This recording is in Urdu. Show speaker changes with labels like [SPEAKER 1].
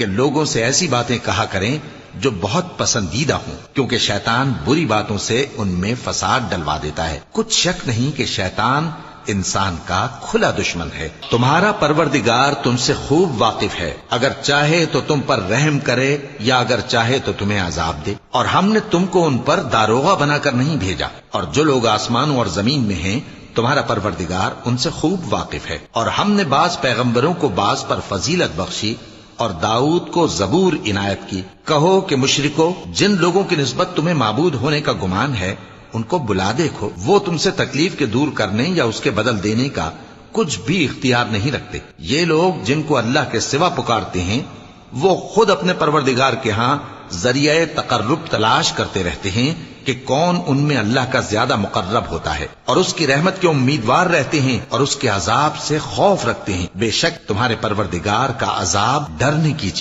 [SPEAKER 1] کہ لوگوں سے ایسی باتیں کہا کریں جو بہت پسندیدہ ہوں، کیونکہ شیطان بری باتوں سے ان میں فساد ڈلوا دیتا ہے۔ کچھ شک نہیں کہ شیطان انسان کا کھلا دشمن ہے۔ تمہارا پروردگار تم سے خوب واقف ہے، اگر چاہے تو تم پر رحم کرے یا اگر چاہے تو تمہیں عذاب دے۔ اور ہم نے تم کو ان پر داروغہ بنا کر نہیں بھیجا، اور جو لوگ آسمانوں اور زمین میں ہیں تمہارا پروردگار ان سے خوب واقف ہے۔ اور ہم نے بعض پیغمبروں کو بعض پر فضیلت بخشی اور داؤد کو زبور عنایت کی۔ کہو کہ مشرکو، جن لوگوں کی نسبت تمہیں معبود ہونے کا گمان ہے ان کو بلا دیکھو، وہ تم سے تکلیف کے دور کرنے یا اس کے بدل دینے کا کچھ بھی اختیار نہیں رکھتے۔ یہ لوگ جن کو اللہ کے سوا پکارتے ہیں وہ خود اپنے پروردگار کے ہاں ذریعہ تقرب تلاش کرتے رہتے ہیں کہ کون ان میں اللہ کا زیادہ مقرب ہوتا ہے، اور اس کی رحمت کے امیدوار رہتے ہیں اور اس کے عذاب سے خوف رکھتے ہیں۔ بے شک تمہارے پروردگار کا عذاب ڈرنے کی